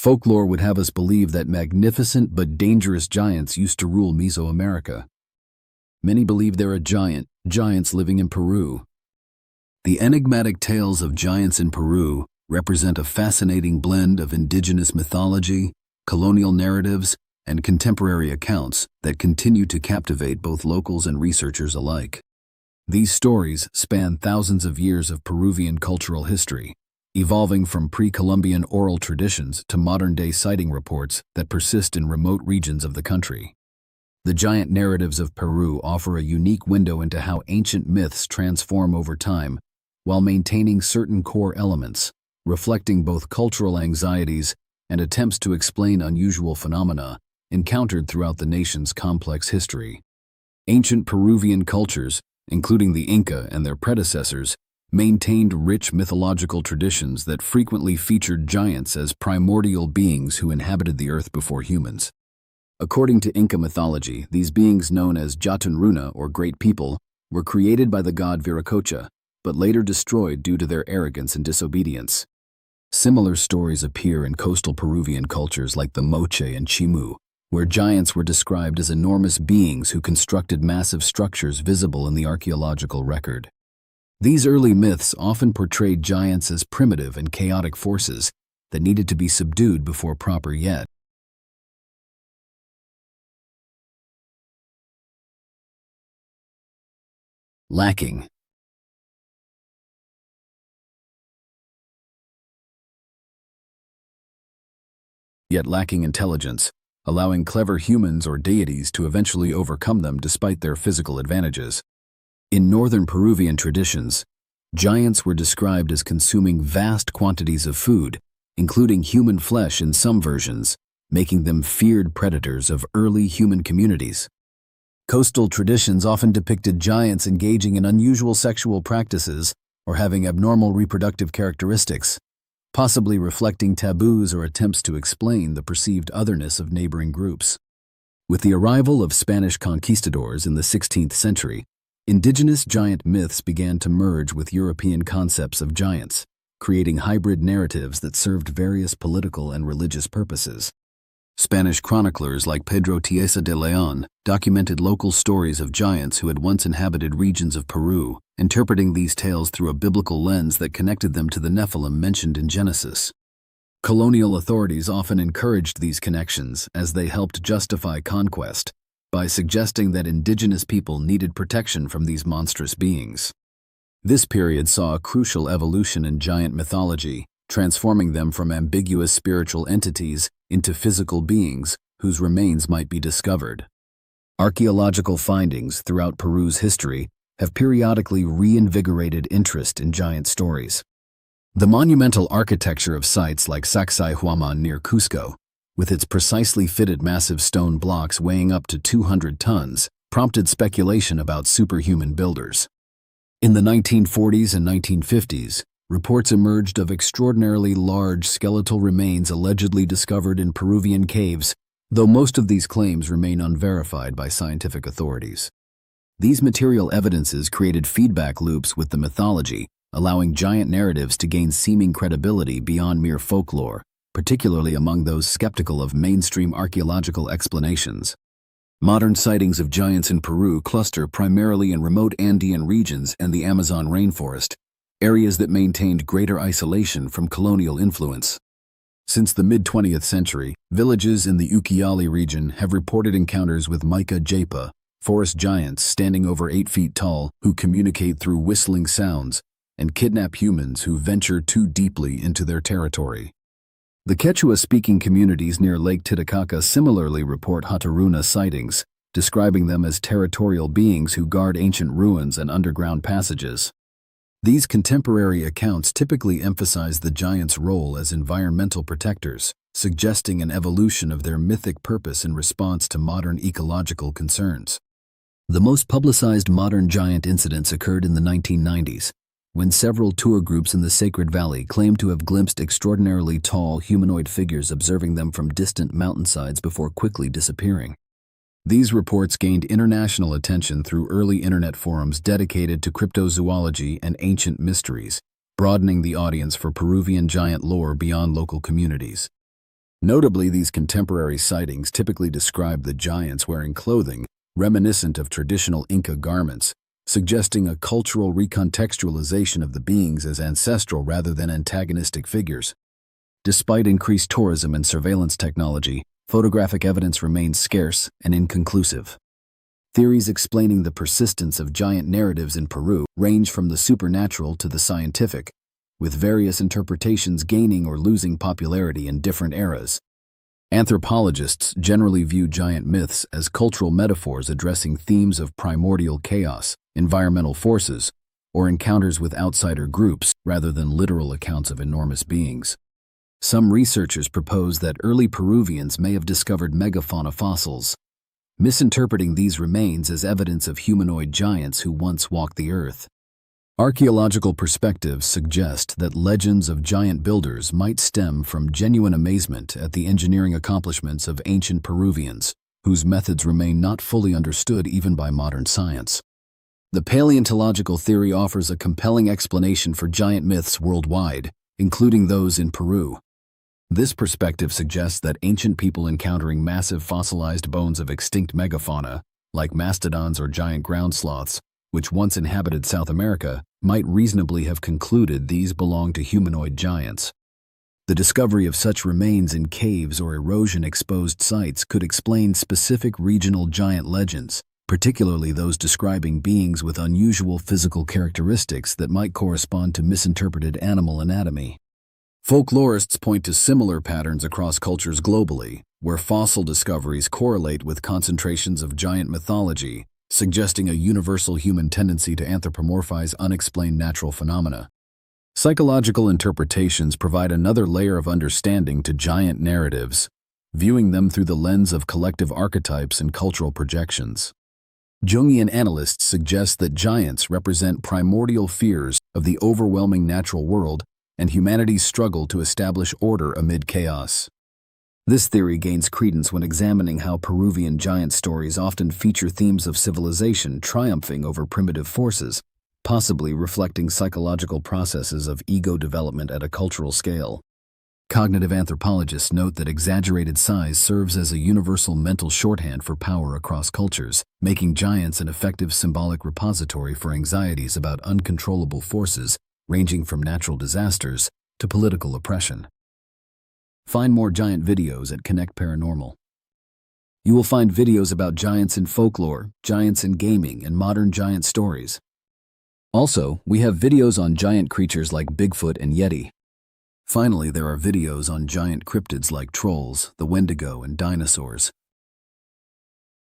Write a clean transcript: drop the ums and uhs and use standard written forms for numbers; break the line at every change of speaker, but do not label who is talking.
Folklore would have us believe that magnificent but dangerous giants used to rule Mesoamerica. Many believe there are giants living in Peru. The enigmatic tales of giants in Peru represent a fascinating blend of indigenous mythology, colonial narratives, and contemporary accounts that continue to captivate both locals and researchers alike. These stories span thousands of years of Peruvian cultural history, evolving from pre-Columbian oral traditions to modern-day sighting reports that persist in remote regions of the country. The giant narratives of Peru offer a unique window into how ancient myths transform over time while maintaining certain core elements, reflecting both cultural anxieties and attempts to explain unusual phenomena encountered throughout the nation's complex history. Ancient Peruvian cultures, including the Inca and their predecessors, maintained rich mythological traditions that frequently featured giants as primordial beings who inhabited the earth before humans. According to Inca mythology, these beings, known as Jatun Runa or Great People, were created by the god Viracocha, but later destroyed due to their arrogance and disobedience. Similar stories appear in coastal Peruvian cultures like the Moche and Chimú, where giants were described as enormous beings who constructed massive structures visible in the archaeological record. These early myths often portrayed giants as primitive and chaotic forces that needed to be subdued before proper yet lacking intelligence, allowing clever humans or deities to eventually overcome them despite their physical advantages. In northern Peruvian traditions, giants were described as consuming vast quantities of food, including human flesh in some versions, making them feared predators of early human communities. Coastal traditions often depicted giants engaging in unusual sexual practices or having abnormal reproductive characteristics, possibly reflecting taboos or attempts to explain the perceived otherness of neighboring groups. With the arrival of Spanish conquistadors in the 16th century, indigenous giant myths began to merge with European concepts of giants, creating hybrid narratives that served various political and religious purposes. Spanish chroniclers like Pedro Tiesa de León documented local stories of giants who had once inhabited regions of Peru, interpreting these tales through a biblical lens that connected them to the Nephilim mentioned in Genesis. Colonial authorities often encouraged these connections as they helped justify conquest by suggesting that indigenous people needed protection from these monstrous beings. This period saw a crucial evolution in giant mythology, transforming them from ambiguous spiritual entities into physical beings whose remains might be discovered. Archaeological findings throughout Peru's history have periodically reinvigorated interest in giant stories. The monumental architecture of sites like Sacsayhuamán near Cusco, with its precisely fitted massive stone blocks weighing up to 200 tons, prompted speculation about superhuman builders. In the 1940s and 1950s, reports emerged of extraordinarily large skeletal remains allegedly discovered in Peruvian caves, though most of these claims remain unverified by scientific authorities. These material evidences created feedback loops with the mythology, allowing giant narratives to gain seeming credibility beyond mere folklore, particularly among those skeptical of mainstream archaeological explanations. Modern sightings of giants in Peru cluster primarily in remote Andean regions and the Amazon rainforest, areas that maintained greater isolation from colonial influence. Since the mid-20th century, villages in the Ucayali region have reported encounters with Mica japa, forest giants standing over 8 feet tall who communicate through whistling sounds and kidnap humans who venture too deeply into their territory. The Quechua-speaking communities near Lake Titicaca similarly report Jatun Runa sightings, describing them as territorial beings who guard ancient ruins and underground passages. These contemporary accounts typically emphasize the giants' role as environmental protectors, suggesting an evolution of their mythic purpose in response to modern ecological concerns. The most publicized modern giant incidents occurred in the 1990s, when several tour groups in the Sacred Valley claimed to have glimpsed extraordinarily tall humanoid figures observing them from distant mountainsides before quickly disappearing. These reports gained international attention through early internet forums dedicated to cryptozoology and ancient mysteries, broadening the audience for Peruvian giant lore beyond local communities. Notably, these contemporary sightings typically describe the giants wearing clothing reminiscent of traditional Inca garments, suggesting a cultural recontextualization of the beings as ancestral rather than antagonistic figures. Despite increased tourism and surveillance technology, photographic evidence remains scarce and inconclusive. Theories explaining the persistence of giant narratives in Peru range from the supernatural to the scientific, with various interpretations gaining or losing popularity in different eras. Anthropologists generally view giant myths as cultural metaphors addressing themes of primordial chaos, environmental forces, or encounters with outsider groups rather than literal accounts of enormous beings. Some researchers propose that early Peruvians may have discovered megafauna fossils, misinterpreting these remains as evidence of humanoid giants who once walked the earth. Archaeological perspectives suggest that legends of giant builders might stem from genuine amazement at the engineering accomplishments of ancient Peruvians, whose methods remain not fully understood even by modern science. The paleontological theory offers a compelling explanation for giant myths worldwide, including those in Peru. This perspective suggests that ancient people encountering massive fossilized bones of extinct megafauna, like mastodons or giant ground sloths, which once inhabited South America, might reasonably have concluded these belonged to humanoid giants. The discovery of such remains in caves or erosion-exposed sites could explain specific regional giant legends, particularly those describing beings with unusual physical characteristics that might correspond to misinterpreted animal anatomy. Folklorists point to similar patterns across cultures globally, where fossil discoveries correlate with concentrations of giant mythology, suggesting a universal human tendency to anthropomorphize unexplained natural phenomena. Psychological interpretations provide another layer of understanding to giant narratives, viewing them through the lens of collective archetypes and cultural projections. Jungian analysts suggest that giants represent primordial fears of the overwhelming natural world and humanity's struggle to establish order amid chaos. This theory gains credence when examining how Peruvian giant stories often feature themes of civilization triumphing over primitive forces, possibly reflecting psychological processes of ego development at a cultural scale. Cognitive anthropologists note that exaggerated size serves as a universal mental shorthand for power across cultures, making giants an effective symbolic repository for anxieties about uncontrollable forces ranging from natural disasters to political oppression. Find more giant videos at Connect Paranormal. You will find videos about giants in folklore, giants in gaming, and modern giant stories. Also, we have videos on giant creatures like Bigfoot and Yeti. Finally, there are videos on giant cryptids like trolls, the Wendigo, and dinosaurs.